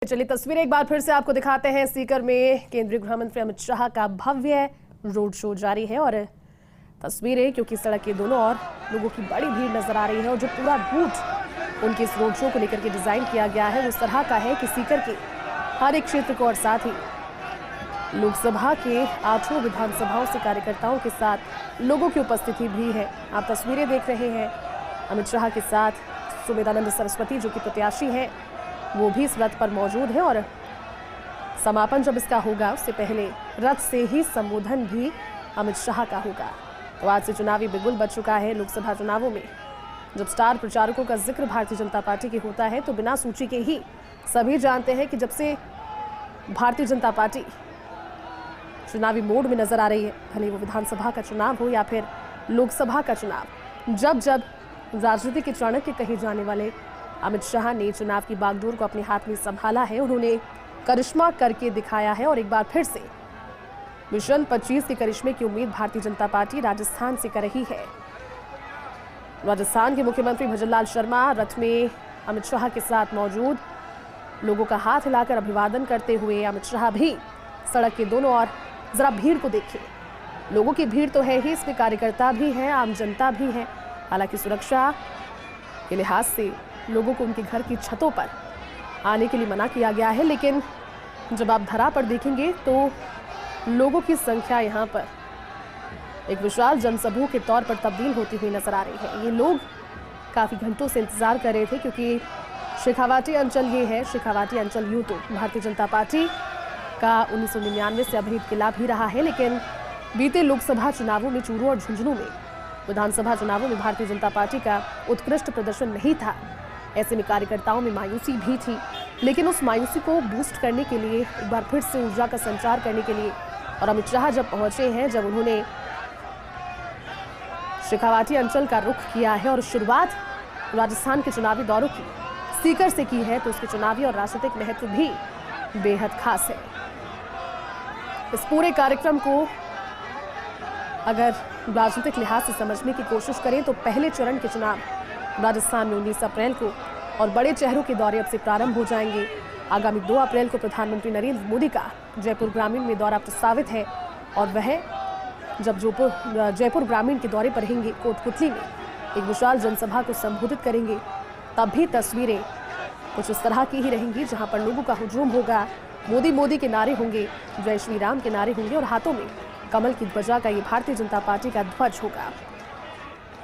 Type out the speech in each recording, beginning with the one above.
चलिए तस्वीरें एक बार फिर से आपको दिखाते हैं। सीकर में केंद्रीय गृह मंत्री अमित शाह का भव्य रोड शो जारी है और तस्वीरें क्योंकि सड़क के दोनों ओर लोगों की बड़ी भीड़ नजर आ रही है और जो पूरा रूट उनके इस रोड शो को लेकर के डिजाइन किया गया है वो इस तरह का है कि सीकर के हर एक क्षेत्र को और साथ ही लोकसभा के 8 विधानसभाओं से कार्यकर्ताओं के साथ लोगों की उपस्थिति भी है। आप तस्वीरें देख रहे हैं अमित शाह के साथ सुमेधानंद सरस्वती जो कि प्रत्याशी हैं वो भी इस रथ पर मौजूद है और समापन जब इसका होगा उससे पहले रथ से ही संबोधन भी अमित शाह का होगा। तो आज से चुनावी बिगुल बज चुका है। लोकसभा चुनावों में जब स्टार प्रचारकों का जिक्र भारतीय जनता पार्टी की होता है तो बिना सूची के ही सभी जानते हैं कि जब से भारतीय जनता पार्टी चुनावी मोड में नजर आ रही है, भले वो विधानसभा का चुनाव हो या फिर लोकसभा का चुनाव, जब जब राजनीति के चाणक्य कहे जाने वाले अमित शाह ने चुनाव की बागडोर को अपने हाथ में संभाला है, उन्होंने करिश्मा करके दिखाया है और एक बार फिर से मिशन 25 के करिश्मे की उम्मीद भारतीय जनता पार्टी राजस्थान से कर रही है। राजस्थान के मुख्यमंत्री भजनलाल शर्मा रथ में अमित शाह के साथ मौजूद, लोगों का हाथ हिलाकर अभिवादन करते हुए अमित शाह भी सड़क के दोनों ओर। जरा भीड़ को देखिए, लोगों की भीड़ तो है ही, इसमें कार्यकर्ता भी है, आम जनता भी है। हालांकि सुरक्षा के लिहाज से लोगों को उनके घर की छतों पर आने के लिए मना किया गया है, लेकिन जब आप धरा पर देखेंगे तो लोगों की संख्या यहाँ पर एक विशाल जनसमूह के तौर पर तब्दील होती हुई नजर आ रही है। ये लोग काफ़ी घंटों से इंतजार कर रहे थे क्योंकि शेखावाटी अंचल ये है। शेखावाटी अंचल यूं तो भारतीय जनता पार्टी का 1999 से अभेद किला भी रहा है, लेकिन बीते लोकसभा चुनावों में चूरू और झुंझुनू में, विधानसभा चुनावों में भारतीय जनता पार्टी का उत्कृष्ट प्रदर्शन नहीं था। ऐसे में कार्यकर्ताओं में मायूसी भी थी, लेकिन उस मायूसी को बूस्ट करने के लिए, एक बार फिर से ऊर्जा का संचार करने के लिए और अमित शाह जब पहुंचे हैं, जब उन्होंने शेखावाटी अंचल का रुख किया है और शुरुआत राजस्थान के चुनावी दौरों की सीकर से की है, तो उसके चुनावी और राजनीतिक महत्व भी बेहद खास है। इस पूरे कार्यक्रम को अगर राजनीतिक लिहाज से समझने की कोशिश करें तो पहले चरण के चुनाव राजस्थान में 19 अप्रैल को और बड़े चेहरों के दौरे अब से प्रारंभ हो जाएंगे। आगामी 2 अप्रैल को प्रधानमंत्री नरेंद्र मोदी का जयपुर ग्रामीण में दौरा प्रस्तावित है और वह जब जयपुर ग्रामीण के दौरे पर रहेंगे, कोटपुतली में एक विशाल जनसभा को संबोधित करेंगे, तब भी तस्वीरें कुछ इस तरह की ही रहेंगी जहां पर लोगों का हुजूम होगा, मोदी मोदी के नारे होंगे, जय श्री राम के नारे होंगे और हाथों में कमल की ध्वजा का ये भारतीय जनता पार्टी का ध्वज होगा।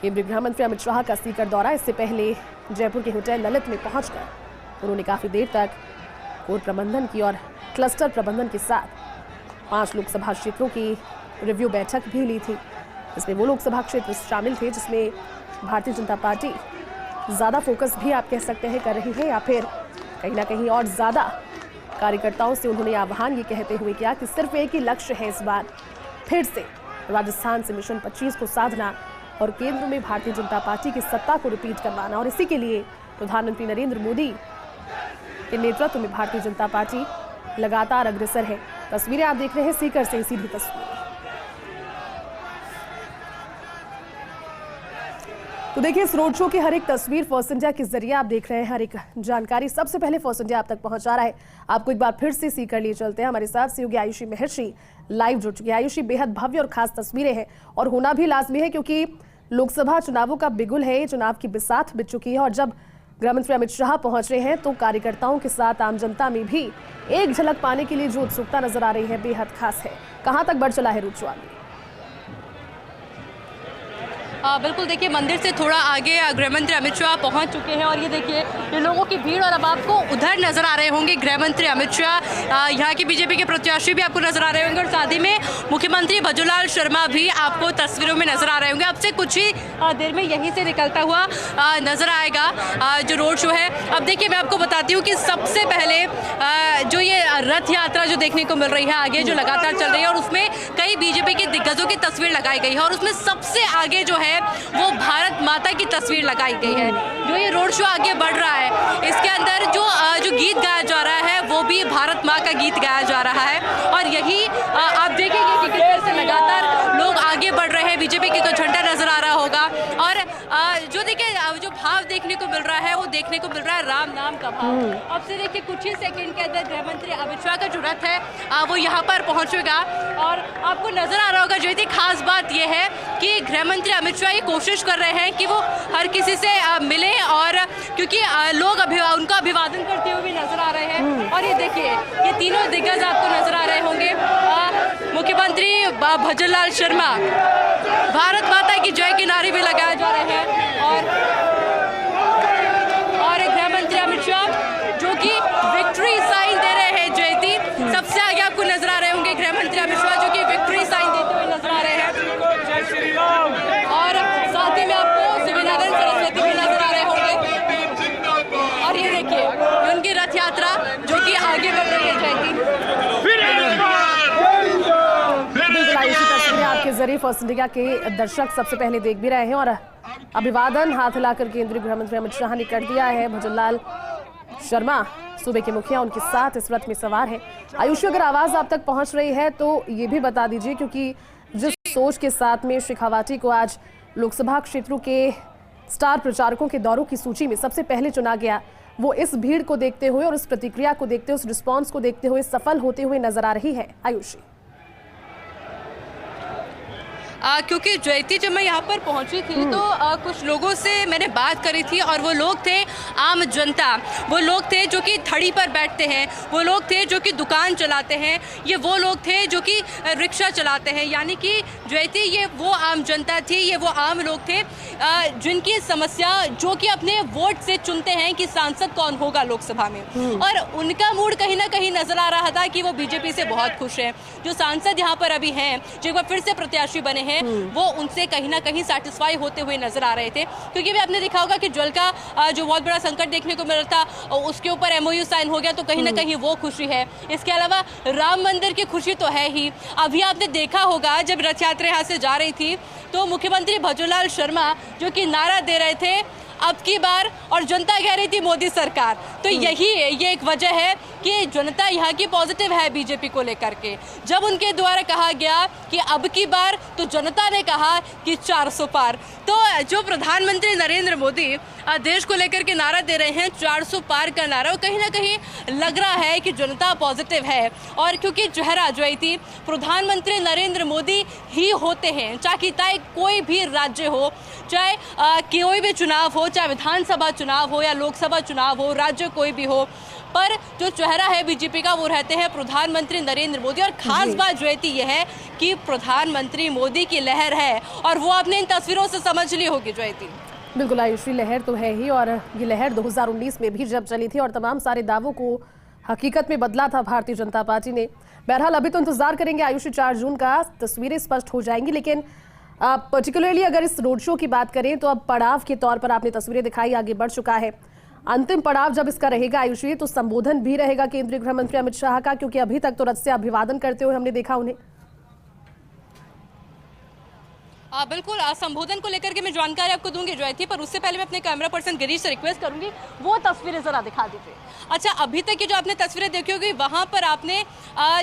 केंद्रीय गृह मंत्री अमित शाह का सीकर दौरा, इससे पहले जयपुर के होटल ललित में पहुंचकर उन्होंने काफी देर तक कोर प्रबंधन की और क्लस्टर प्रबंधन के साथ 5 लोकसभा क्षेत्रों की रिव्यू बैठक भी ली थी। इसमें वो लोकसभा क्षेत्र शामिल थे जिसमें भारतीय जनता पार्टी ज़्यादा फोकस भी आप कह सकते हैं कर रही है, या फिर कहीं ना कहीं और ज़्यादा कार्यकर्ताओं से उन्होंने आह्वान ये कहते हुए किया कि सिर्फ एक ही लक्ष्य है इस बार फिर से राजस्थान से मिशन 25 को साधना और केंद्र में भारतीय जनता पार्टी की सत्ता को रिपीट करवाना, और इसी के लिए प्रधानमंत्री नरेंद्र मोदी के नेतृत्व में भारतीय जनता पार्टी लगातार अग्रसर है। तस्वीरें आप देख रहे हैं सीकर से, सीधी तस्वीरें। तो देखिए इस रोड शो की हर एक तस्वीर फर्स्ट इंडिया के जरिए आप देख रहे हैं, हर एक जानकारी सबसे पहले फर्स्ट इंडिया आप तक पहुंचा रहा है। आपको एक बार फिर से सीकर लिए चलते हैं। हमारे साथ सहयोगी आयुषी महर्षि लाइव जुड़ चुकी है। आयुषी, बेहद भव्य और खास तस्वीरें हैं और होना भी लाजमी है क्योंकि लोकसभा चुनावों का बिगुल है, चुनाव की बिसात बिछ चुकी है और जब गृहमंत्री अमित शाह पहुंच रहे हैं तो कार्यकर्ताओं के साथ आम जनता में भी एक झलक पाने के लिए जो उत्सुकता नजर आ रही है बेहद खास है। कहाँ तक बढ़ चला है रोड शो आगे? बिल्कुल, देखिए मंदिर से थोड़ा आगे गृहमंत्री अमित शाह पहुंच चुके हैं और ये देखिए ये लोगों की भीड़, और अब आपको उधर नजर आ रहे होंगे गृहमंत्री अमित शाह, यहाँ के बीजेपी के प्रत्याशी भी आपको नजर आ रहे होंगे और साथ ही में मुख्यमंत्री भजनलाल शर्मा भी आपको तस्वीरों में नजर आ रहे होंगे। अब से कुछ ही देर में यहीं से निकलता हुआ नजर आएगा जो रोड शो है। अब देखिए मैं आपको बताती हूँ कि सबसे पहले जो ये रथ यात्रा जो देखने को मिल रही है आगे, जो लगातार चल रही है और उसमें कई बीजेपी के दिग्गजों की तस्वीर लगाई गई है और उसमें सबसे आगे जो है वो भारत माता की तस्वीर लगाई गई है। जो ये रोड शो आगे बढ़ रहा है इसके अंदर जो गीत गाया जा रहा है वो भी भारत माँ का गीत गाया जा रहा है और यही आप देखेंगे कि किस तरह से लगातार लोग आगे बढ़ रहे हैं। बीजेपी का झंडा नजर आ रहा होगा और जो देखिए जो भाव देखने को मिल रहा है वो देखने को मिल रहा है राम नाम का भाव। अब से देखिए कुछ ही सेकंड के अंदर गृह मंत्री अमित शाह का जो रथ है वो यहाँ पर पहुँचेगा और आपको नजर आ रहा होगा ज्योति, खास बात यह है कि गृह मंत्री अमित शाह ये कोशिश कर रहे हैं कि वो हर किसी से मिले और क्योंकि लोग उनका अभिवादन करते हुए भी नजर आ रहे हैं। और ये देखिए ये तीनों दिग्गज आपको नजर आ रहे होंगे। मुख्यमंत्री भजनलाल शर्मा, भारत माता की जय के नारे भी लगाए जा रहे हैं और गृह मंत्री अमित शाह जो कि विक्ट्री साइन दे रहे हैं जयती, सबसे आगे आपको नजर आ रहे होंगे गृह मंत्री अमित शाह जो कि विक्ट्री साइन देते हुए नजर आ रहे हैं और साथ ही में आपको शिवनारायण सरस्वती भी नजर आ रहे होंगे। और ये देखिए उनकी रथ यात्रा जो कि आगे बढ़ रही है जयती। आपके जरिए फर्स्ट इंडिया के दर्शक सबसे पहले देख भी रहे हैं और अभिवादन हाथ हिलाकर केंद्रीय गृह मंत्री अमित शाह ने कर दिया है। भजनलाल शर्मा सूबे के मुखिया उनके साथ इस रथ में सवार है। आयुषी, अगर आवाज आप तक पहुंच रही है तो ये भी बता दीजिए, क्योंकि जिस सोच के साथ में शेखावाटी को आज लोकसभा क्षेत्रों के स्टार प्रचारकों के दौरों की सूची में सबसे पहले चुना गया, वो इस भीड़ को देखते हुए और इस प्रतिक्रिया को देखते हुए, उस रिस्पॉन्स को देखते हुए सफल होते हुए नजर आ रही है। आयुषी, क्योंकि जयती जब मैं यहाँ पर पहुँची थी तो कुछ लोगों से मैंने बात करी थी और वो लोग थे आम जनता, वो लोग थे जो कि थड़ी पर बैठते हैं, वो लोग थे जो कि दुकान चलाते हैं, ये वो लोग थे जो कि रिक्शा चलाते हैं। यानी कि जयती ये वो आम जनता थी, ये वो आम लोग थे जिनकी समस्या जो कि अपने वोट से चुनते हैं कि सांसद कौन होगा लोकसभा में, और उनका मूड कहीं ना कहीं नजर आ रहा था कि वो बीजेपी से बहुत खुश हैं। जो सांसद यहाँ पर अभी हैं, जो एक बार फिर से प्रत्याशी बने हैं, वो उनसे कहीं ना कहीं सेटिस्फाई होते हुए नजर आ रहे थे। क्योंकि अभी आपने देखा होगा कि जल का जो बहुत बड़ा संकट देखने को मिल रहा था उसके ऊपर एमओयू साइन हो गया, तो कहीं ना कहीं वो खुशी है। इसके अलावा राम मंदिर की खुशी तो है ही। अभी आपने देखा होगा जब रथ यात्रा यहाँ से जा रही थी तो मुख्यमंत्री भजनलाल शर्मा जो कि नारा दे रहे थे अब की बार, और जनता कह रही थी मोदी सरकार। तो यही ये एक वजह है कि जनता यहाँ की पॉजिटिव है बीजेपी को लेकर के। जब उनके द्वारा कहा गया कि अब की बार, तो जनता ने कहा कि 400 पार। तो जो प्रधानमंत्री नरेंद्र मोदी देश को लेकर के नारा दे रहे हैं 400 पार का नारा, वो कहीं ना कहीं लग रहा है कि जनता पॉजिटिव है। और क्योंकि चेहरा जो आई थी प्रधानमंत्री नरेंद्र मोदी ही होते हैं, चाहे कोई भी राज्य हो, चाहे कोई भी चुनाव हो, चाहे विधानसभा चुनाव हो या लोकसभा चुनाव हो, राज्य कोई भी हो, पर जो चेहरा है बीजेपी का वो रहते हैं प्रधानमंत्री नरेंद्र मोदी। और खास बात जो यह है कि प्रधानमंत्री मोदी की लहर है और वो आपने इन तस्वीरों से समझ ली होगी जयती। बिल्कुल आयुषी, लहर तो है ही, और ये लहर 2019 में भी जब चली थी और तमाम सारे दावों को हकीकत में बदला था भारतीय जनता पार्टी ने। बहरहाल अभी तो इंतजार करेंगे आयुषी, 4 जून का तस्वीरें स्पष्ट हो जाएंगी। लेकिन पर्टिकुलरली अगर इस रोड शो की बात करें तो अब पड़ाव के तौर पर आपने तस्वीरें दिखाई, आगे बढ़ चुका है। अंतिम पड़ाव जब इसका रहेगा आयुषी, तो संबोधन भी रहेगा केंद्रीय गृह मंत्री अमित शाह का, क्योंकि अभी तक तो रथ से अभिवादन करते हुए हमने देखा उन्हें। बिल्कुल, संबोधन को लेकर के मैं जानकारी आपको दूंगी जयती, पर उससे पहले मैं अपने कैमरा पर्सन गिरीश से रिक्वेस्ट करूंगी वो तस्वीरें जरा दिखा दीजिए। अच्छा, अभी तक की जो आपने तस्वीरें देखी होगी वहां पर आपने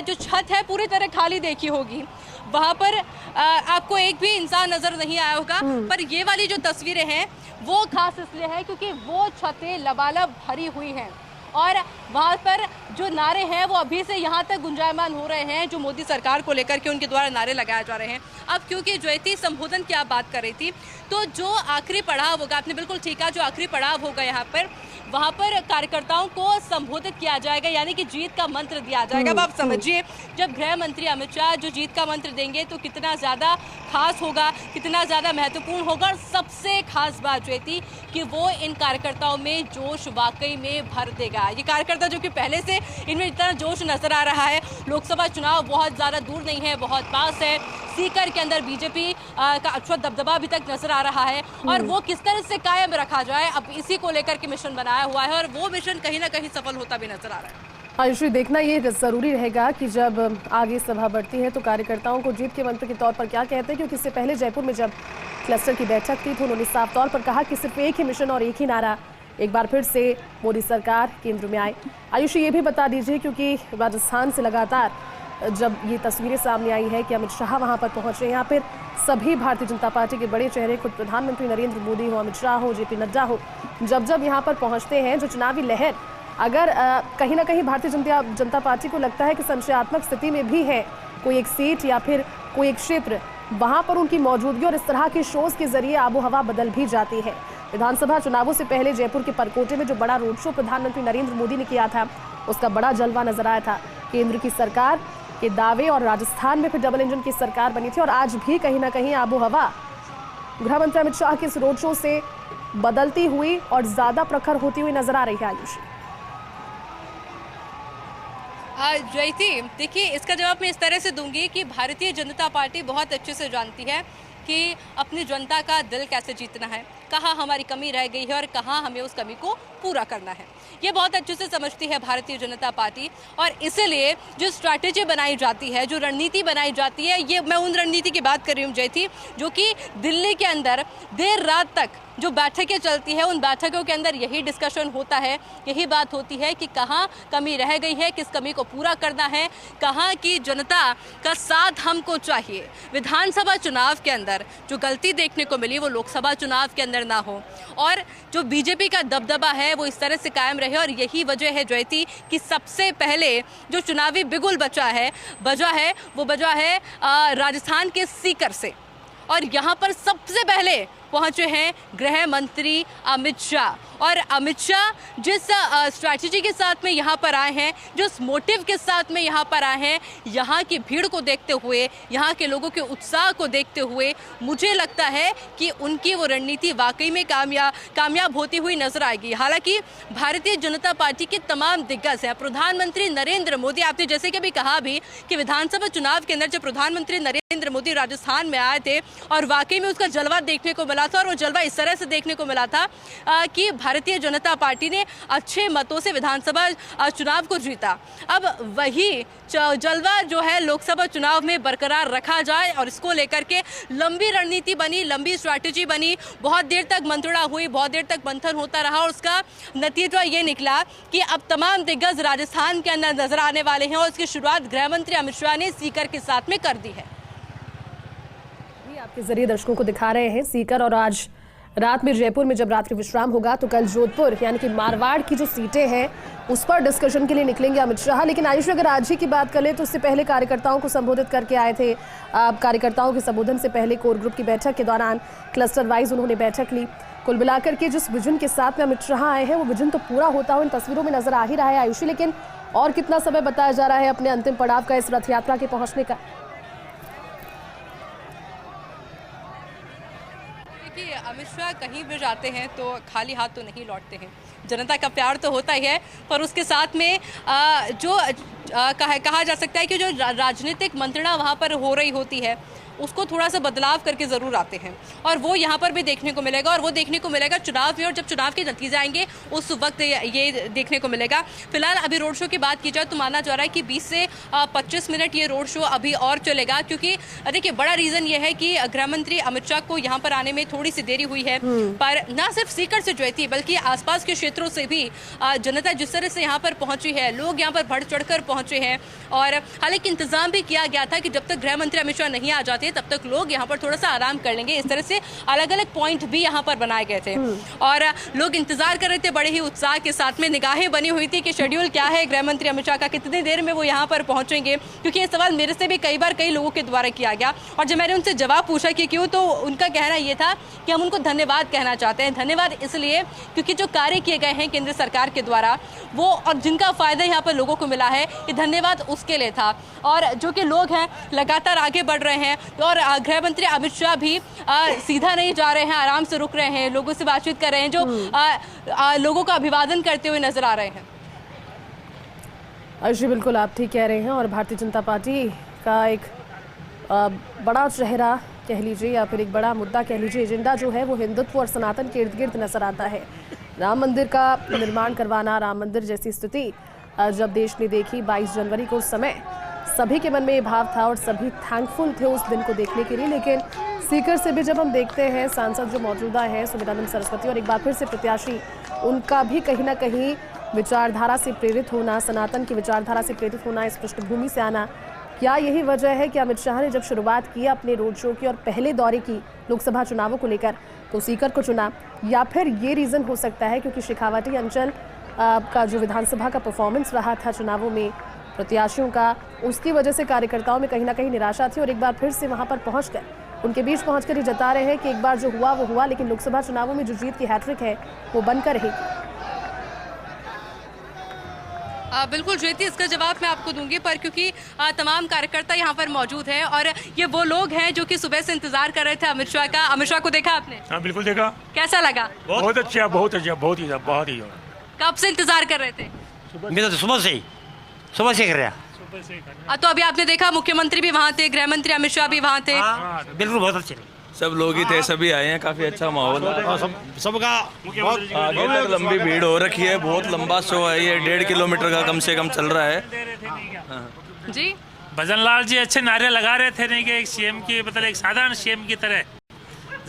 जो छत है पूरी तरह खाली देखी होगी, वहां पर आपको एक भी इंसान नजर नहीं आया होगा। पर ये वाली जो तस्वीरें हैं वो खास इसलिए है क्योंकि वो छतें लबालब भरी हुई हैं और वहाँ पर जो नारे हैं वो अभी से यहाँ तक गुंजायमान हो रहे हैं, जो मोदी सरकार को लेकर के उनके द्वारा नारे लगाए जा रहे हैं। अब क्योंकि जयती संबोधन की आप बात कर रही थी, तो जो आखिरी पड़ाव होगा, आपने बिल्कुल ठीक कहा, जो आखिरी पड़ाव होगा यहाँ पर, वहाँ पर कार्यकर्ताओं को संबोधित किया जाएगा, यानी कि जीत का मंत्र दिया जाएगा। अब आप समझिए जब गृह मंत्री अमित शाह जो जीत का मंत्र देंगे तो कितना ज़्यादा खास होगा, कितना ज़्यादा महत्वपूर्ण होगा। और सबसे खास बात जो थी कि वो इन कार्यकर्ताओं में जोश वाकई में भर देगा। ये कार्यकर्ता जो कि पहले से इनमें इतना जोश नजर आ रहा है, लोकसभा चुनाव बहुत ज़्यादा दूर नहीं है, बहुत पास है, सीकर के अंदर बीजेपी का अच्छा दबदबा अभी तक नजर आ रहा है और वो किस तरह से कायम रखा जाए, अब इसी को लेकर के मिशन बनाया हुआ है और वो मिशन कहीं ना कहीं सफल होता भी नजर आ रहा है। आयुषी, देखना ये जरूरी रहेगा कि जब आगे सभा बढ़ती है तो कार्यकर्ताओं को जीत के मंत्र के तौर पर क्या कहते हैं, क्योंकि इससे पहले जयपुर में जब क्लस्टर की बैठक थी तो उन्होंने साफ तौर पर कहा कि सिर्फ एक ही मिशन और एक ही नारा, एक बार फिर से मोदी सरकार केंद्र में आए। आयुषी, ये भी बता दीजिए, क्योंकि राजस्थान से लगातार जब ये तस्वीरें सामने आई है कि अमित शाह वहां पर पहुंचे हैं या फिर सभी भारतीय जनता पार्टी के बड़े चेहरे, खुद प्रधानमंत्री नरेंद्र मोदी हो, अमित शाह हो, जेपी नड्डा हो, जब यहाँ पर पहुंचते हैं, जो चुनावी लहर अगर कहीं ना कहीं भारतीय जनता पार्टी को लगता है कि संशयात्मक स्थिति में भी है, कोई एक सीट या फिर कोई एक क्षेत्र, वहां पर उनकी मौजूदगी और इस तरह के शोज के जरिए आबो हवा बदल भी जाती है। विधानसभा चुनावों से पहले जयपुर के परकोटे में जो बड़ा रोड शो प्रधानमंत्री नरेंद्र मोदी ने किया था, उसका बड़ा जलवा नजर आया था। केंद्र की सरकार के दावे और राजस्थान में फिर डबल इंजन की सरकार बनी थी और आज भी कहीं ना कहीं आबो हवा गृह मंत्री अमित शाह के इस रोड शो से बदलती हुई और ज्यादा प्रखर होती हुई नजर आ रही है। आयुषी, जयती, देखिए इसका जवाब मैं इस तरह से दूंगी कि भारतीय जनता पार्टी बहुत अच्छे से जानती है कि अपनी जनता का दिल कैसे जीतना है, कहाँ हमारी कमी रह गई है और कहाँ हमें उस कमी को पूरा करना है। ये बहुत अच्छे से समझती है भारतीय जनता पार्टी और इसलिए जो स्ट्रैटेजी बनाई जाती है, जो रणनीति बनाई जाती है, ये मैं उन रणनीति की बात कर रही हूँ जयती, जो कि दिल्ली के अंदर देर रात तक जो बैठकें चलती है, उन बैठकों के अंदर यही डिस्कशन होता है, यही बात होती है कि कहाँ कमी रह गई है, किस कमी को पूरा करना है, कहाँ की जनता का साथ हमको चाहिए। विधानसभा चुनाव के अंदर जो गलती देखने को मिली वो लोकसभा चुनाव के अंदर ना हो और जो बीजेपी का दबदबा है वो इस तरह से कायम रहे और यही वजह है जयती कि सबसे पहले जो चुनावी बिगुल बजा है राजस्थान के सीकर से और यहाँ पर सबसे पहले पहुंचे हैं गृह मंत्री अमित शाह। और अमित शाह जिस स्ट्रैटेजी के साथ में यहाँ पर आए हैं, जिस मोटिव के साथ में यहाँ पर आए हैं, यहाँ की भीड़ को देखते हुए, यहाँ के लोगों के उत्साह को देखते हुए मुझे लगता है कि उनकी वो रणनीति वाकई में कामयाब होती हुई नजर आएगी। हालांकि भारतीय जनता पार्टी के तमाम दिग्गज हैं, प्रधानमंत्री नरेंद्र मोदी, आपने जैसे कि अभी कहा भी कि विधानसभा चुनाव के अंदर जब प्रधानमंत्री नरेंद्र मोदी राजस्थान में आए थे और वाकई में उसका जलवा देखने को मिला था और वो जलवा इस तरह से देखने को मिला था कि भारतीय जनता पार्टी ने अच्छे मतों से विधानसभा चुनाव को जीता। अब वही जलवा जो है लोकसभा चुनाव में बरकरार रखा जाए और इसको लेकर के लंबी रणनीति बनी, लंबी स्ट्रैटेजी बनी, बहुत देर तक मंत्रणा हुई, बहुत देर तक मंथन होता रहा और उसका नतीजा ये निकला कि अब तमाम दिग्गज राजस्थान के अंदर नजर आने वाले हैं और इसकी शुरुआत गृह मंत्री अमित शाह ने सीकर के साथ में कर दी है। आपके जरिए दर्शकों को दिखा रहे हैं सीकर और आज रात में जयपुर में जब रात्रि विश्राम होगा तो कल जोधपुर यानी कि मारवाड़ की जो सीटें हैं उस पर डिस्कशन के लिए निकलेंगे अमित शाह। लेकिन आयुष, अगर आज ही की बात कर ले तो उससे पहले कार्यकर्ताओं को संबोधित करके आए थे। कार्यकर्ताओं के संबोधन से पहले कोर ग्रुप की बैठक के दौरान क्लस्टर वाइज उन्होंने बैठक ली। कुल मिलाकर के जिस विजन के साथ में अमित शाह आए हैं वो विजन तो पूरा होता हुआ इन तस्वीरों में नजर आ ही रहा है आयुषी। लेकिन और कितना समय बताया जा रहा है अपने अंतिम पड़ाव का, इस रथ यात्रा के पहुंचने का? अमित शाह कहीं भी जाते हैं तो खाली हाथ तो नहीं लौटते हैं। जनता का प्यार तो होता ही है, पर उसके साथ में कहा जा सकता है कि जो राजनीतिक मंत्रणा वहाँ पर हो रही होती है उसको थोड़ा सा बदलाव करके ज़रूर आते हैं और वो यहाँ पर भी देखने को मिलेगा और वो देखने को मिलेगा चुनाव में। और जब चुनाव के नतीजे आएंगे उस वक्त ये देखने को मिलेगा। फिलहाल अभी रोड शो की बात की जाए तो माना जा रहा है कि 20 से 25 मिनट ये रोड शो अभी और चलेगा, क्योंकि देखिए बड़ा रीज़न ये है कि गृह मंत्री अमित शाह को यहाँ पर आने में थोड़ी सी देरी हुई है। पर ना सिर्फ सीकर से जो थी बल्कि आसपास के क्षेत्रों से भी जनता जिस तरह से यहाँ पर पहुंची है, लोग यहाँ पर बढ़ चढ़ कर पहुंचे हैं और हालांकि इंतजाम भी किया गया था कि जब तक गृह मंत्री अमित शाह नहीं आ जाते तब तक लोग यहाँ पर थोड़ा सा आराम कर लेंगे। इस तरह से अलग अलग पॉइंट भी यहाँ पर बनाए गए थे और लोग इंतजार कर रहे थे बड़े ही उत्साह के साथ में। निगाहें बनी हुई थी कि शेड्यूल क्या है गृह मंत्री अमित शाह का, कितनी देर में वो यहाँ पर पहुंचेंगे, क्योंकि ये सवाल मेरे से भी कई बार कई लोगों के द्वारा किया गया और जब मैंने उनसे जवाब पूछा कि क्यों, तो उनका कहना ये था कि हम उनको धन्यवाद कहना चाहते हैं। धन्यवाद इसलिए क्योंकि जो कार्य किए गए हैं केंद्र सरकार के द्वारा वो और जिनका फायदा यहाँ पर लोगों को मिला है, ये धन्यवाद उसके लिए था। और जो कि लोग हैं लगातार आगे बढ़ रहे हैं और गृह मंत्री अमित शाह भी सीधा नहीं जा रहे हैं, आराम से रुक रहे हैं, लोगों से बातचीत कर रहे हैं, जो लोगों का अभिवादन करते हुए नजर आ रहे हैं। अर्शी, बिल्कुल आप ठीक कह रहे हैं और भारतीय जनता पार्टी का एक बड़ा चेहरा कह लीजिए या फिर एक बड़ा मुद्दा कह लीजिए, एजेंडा जो है वो हिंदुत्व और सनातन के इर्द गिर्द नजर आता है। राम मंदिर का निर्माण करवाना, राम मंदिर जैसी स्थिति जब देश ने देखी 22 जनवरी को, उस समय सभी के मन में ये भाव था और सभी थैंकफुल थे उस दिन को देखने के लिए। लेकिन सीकर से भी जब हम देखते हैं सांसद जो मौजूदा है सुमित्रानंद सरस्वती और एक बार फिर से प्रत्याशी, उनका भी कहीं ना कहीं विचारधारा से प्रेरित होना, सनातन की विचारधारा से प्रेरित होना, इस पृष्ठभूमि से आना क्या यही वजह है कि अमित शाह ने जब शुरुआत की अपने रोड शो की और पहले दौरे की लोकसभा चुनावों को लेकर तो सीकर को चुना, या फिर ये रीज़न हो सकता है क्योंकि शेखावाटी अंचल का जो विधानसभा का परफॉर्मेंस रहा था चुनावों में प्रत्याशियों का, उसकी वजह से कार्यकर्ताओं में कहीं ना कहीं निराशा थी और एक बार फिर से वहां पर पहुंचकर उनके बीच पहुंचकर ये जता रहे हैं कि एक बार जो हुआ वो हुआ, लेकिन लोकसभा चुनावों में जो जीत की हैट्रिक है वो बनकर रहेगी। बिल्कुल ज्योति, इसका जवाब मैं आपको दूंगी, पर क्योंकि तमाम कार्यकर्ता यहाँ पर मौजूद हैं और ये वो लोग हैं जो कि सुबह से इंतजार कर रहे थे अमित शाह का। अमित शाह को देखा आपने? हाँ बिल्कुल देखा। कैसा लगा? बहुत अच्छा, बहुत अच्छा, बहुत ही। कब से इंतजार कर रहे थे? मैं तो सुबह से कर रहा। तो अभी आपने देखा मुख्यमंत्री भी वहाँ थे, गृह मंत्री अमित शाह भी वहाँ थे। बिल्कुल बहुत अच्छे सब लोग ही थे, सभी आए हैं, काफी अच्छा माहौल है। सबका बहुत आगे तक लंबी भीड़ हो रखी है, बहुत लंबा शो है ये, 1.5 किलोमीटर का कम से कम चल रहा है। जी भजन लाल जी अच्छे नारे लगा रहे थे, नहीं कि एक सीएम की मतलब एक साधारण सीएम की तरह।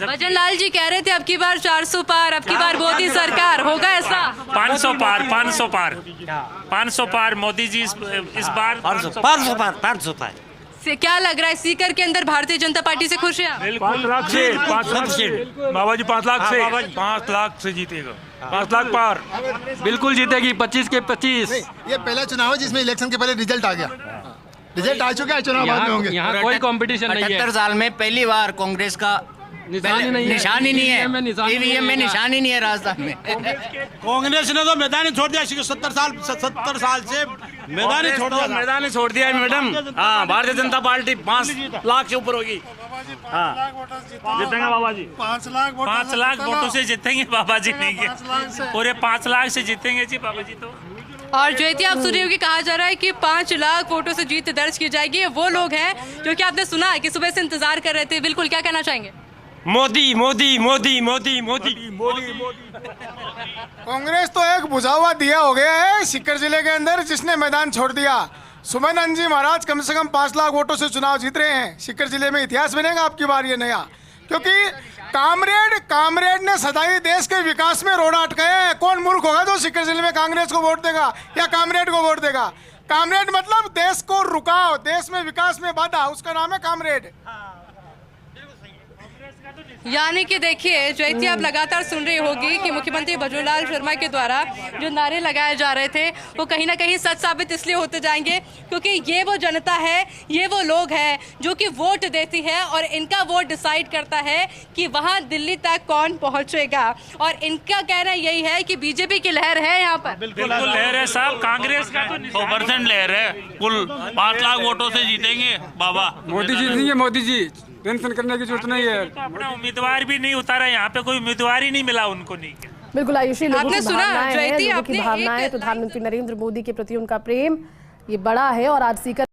भजन लाल जी कह रहे थे अब की बार 400 पार, अब की बार मोदी सरकार, होगा ऐसा? 500 पार मोदी जी इस बार 500 पार से क्या लग रहा है सीकर के अंदर भारतीय जनता पार्टी से खुश हैं आप? 5 लाख से बाबा जी 5 लाख से जीतेगा। 5 लाख पार बिल्कुल जीतेगी, 25 के 25। ये पहला चुनाव है जिसमें इलेक्शन के पहले रिजल्ट आ गया। रिजल्ट आ चुका है, चुनाव बाद में होंगे। यहाँ कोई कंपटीशन नहीं है। 78 साल में पहली बार कांग्रेस का निशान ही नहीं है, ईवीएम में निशान ही नहीं है राजस्थान में। कांग्रेस ने तो मैदान ही छोड़ दिया। 70 साल से मैदान ही छोड़ दिया है मैडम। हाँ, भारतीय जनता पार्टी 5 लाख से ऊपर होगी। जीतेंगे बाबा जी। 5 लाख वोटों से जीतेंगे बाबा जी, नहीं के पूरे 5 लाख से जीतेंगे जी बाबा जी। तो और ज्योति, आप सुन रही हो कि कहा जा रहा है कि 5 लाख वोटों से जीत दर्ज की जाएगी। ये वो लोग हैं जो कि आपने सुना है कि सुबह से इंतजार कर रहे थे। बिल्कुल, क्या कहना चाहेंगे? मोदी मोदी मोदी मोदी मोदी कांग्रेस तो एक बुझा हुआ दिया हो गया है सीकर जिले के अंदर, जिसने मैदान छोड़ दिया। सुमन जी महाराज कम से कम 5 लाख वोटों से चुनाव जीत रहे हैं। सीकर जिले में इतिहास बनेगा आपकी बार ये नया, क्योंकि कामरेड ने सदाई देश के विकास में रोड़ा अटकाया है। कौन मूर्ख होगा जो सीकर जिले में कांग्रेस को वोट देगा या कामरेड को वोट देगा? कामरेड मतलब देश को रुकाओ, देश में विकास में बाधा, उसका नाम है कामरेड। यानी कि देखिए ज्योति, आप लगातार सुन रही होगी कि मुख्यमंत्री भजनलाल शर्मा के द्वारा जो नारे लगाए जा रहे थे वो कहीं ना कहीं सच साबित इसलिए होते जाएंगे क्योंकि ये वो जनता है, ये वो लोग हैं जो कि वोट देती है और इनका वोट डिसाइड करता है कि वहाँ दिल्ली तक कौन पहुँचेगा। और इनका कहना यही है कि बीजेपी की लहर है यहाँ पर। बिल्कुल लहर है साहब, कांग्रेस का तो 100% लहर है। कुल 5 लाख वोटों से जीतेंगे बाबा। मोदी जी नहीं है, मोदी जी टेंशन करने की जरूरत नहीं है। अपना उम्मीदवार भी नहीं उतारा, यहाँ पे कोई उम्मीदवार ही नहीं मिला उनको। नहीं बिल्कुल आयुषी, लोगों आपने की सुना भावनाएं हैं, ज्योति, लोगों की आपने भावनाएं, एक- प्रधानमंत्री नरेंद्र मोदी के प्रति उनका प्रेम ये बड़ा है और आज सीकर